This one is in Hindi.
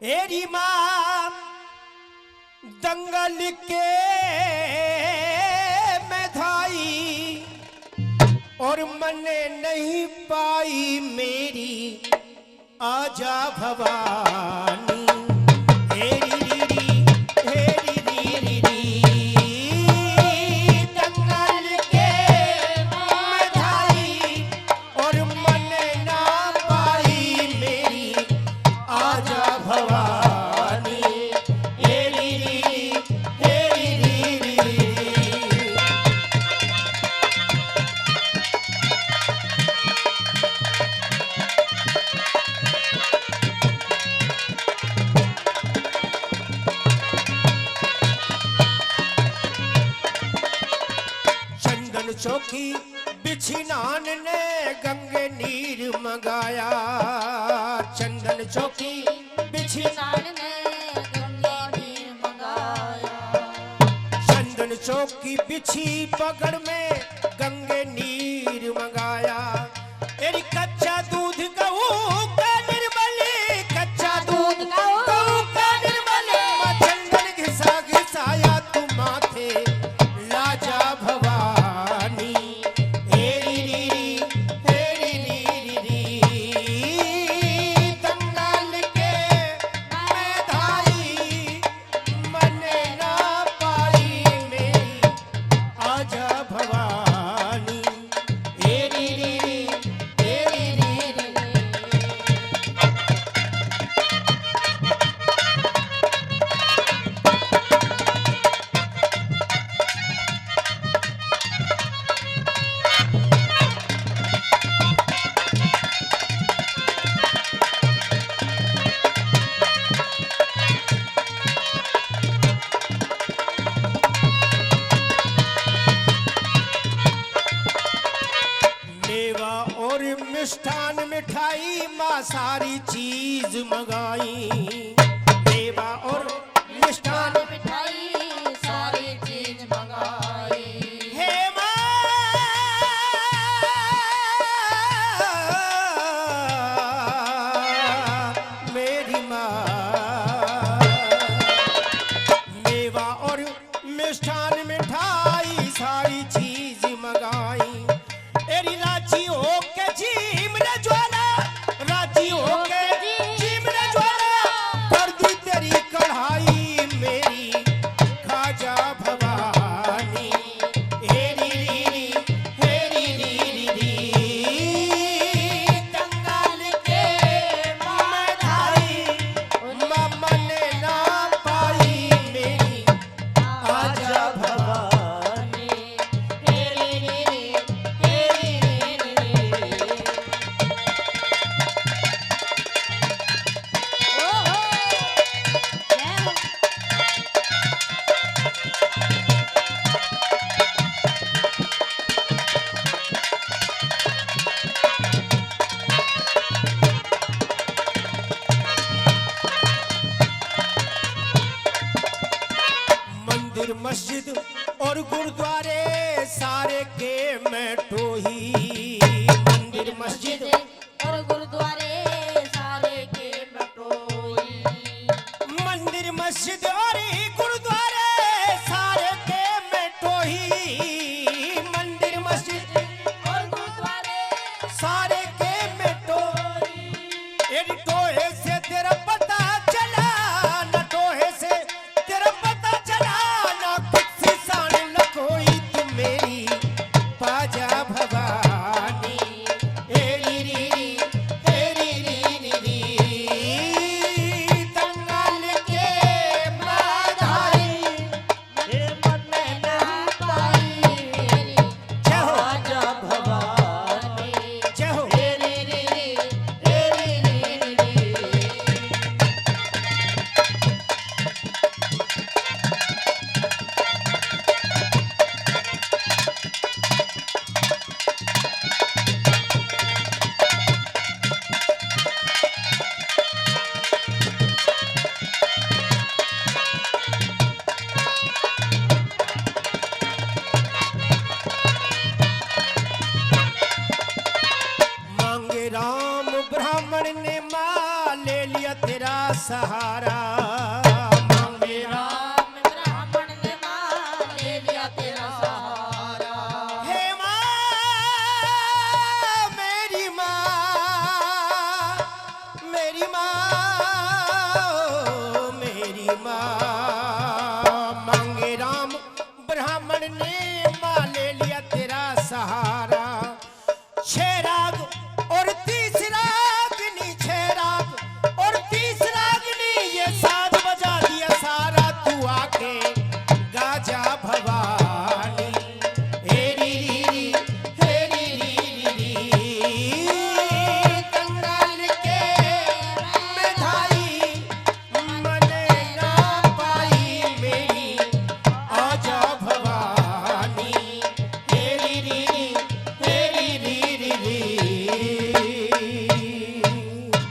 एरी माँ दंगल के मैं धाई और मने नहीं पाई मेरी आजा भवानी। हेरी रीरी हेरी रीरी दंगल के मैं धाई और मने ना पाई मेरी आजा भवानी। हेरी रीरी हेरी रीरी चौकी बिछी नान ने गंगे नीर मंगाया। चंदन चौकी बिछी नान ने गंगे नीर मंगाया। चंदन चौकी बिछी पगड़ में गंगे नीर मंगाया। तेरी कच्चा दूध गऊ का निर्मल कच्चा दूध गऊ का निर्मल चंदन घिसा घिसाया तू माथे लाजा भवानी। हेरी रीरी हेरी रीरी दंगल के मैं धाई मने ना पाई मेरी आजा भवानी। हेरी रीरी हेरी रीरी मेवा और मिष्ठान मिठाई माँ सारी चीज मंगाई। मेवा और मिष्ठान मिठाई सारी चीज मंगाई। हे माँ मेरी माँ मेवा और मिष्ठान मिठाई सारी चीज मंगाई। तेरी राजी हो के जीम रे ज्वाला राजी हो के जीम रे ज्वाला कर दी तेरी कढ़ाई मेरी खाजा भवानी। हेरी रीरी हेरी रीरी दंगल के मैं धाई मने ना पाई मेरी आजा भवानी। हेरी रीरी हेरी रीरी ओहो जय हो। मंदिर मस्जिद और गुरुद्वारे सारे के मैं टोही। मंदिर मस्जिद और गुरुद्वारे सारे के बटोई। मंदिर मस्जिद और गुरुद्वारे सारे के मैं टोही। मंदिर मस्जिद और गुरुद्वारे सारे के मैं टोही। एरी टोहे से तेरा पता चला न टोहे से तेरा पता चला न किसी सान न कोई तू मेरी पाजा भवानी। हेरी रीरी हेरी रीरी दंगल के मैं सहारा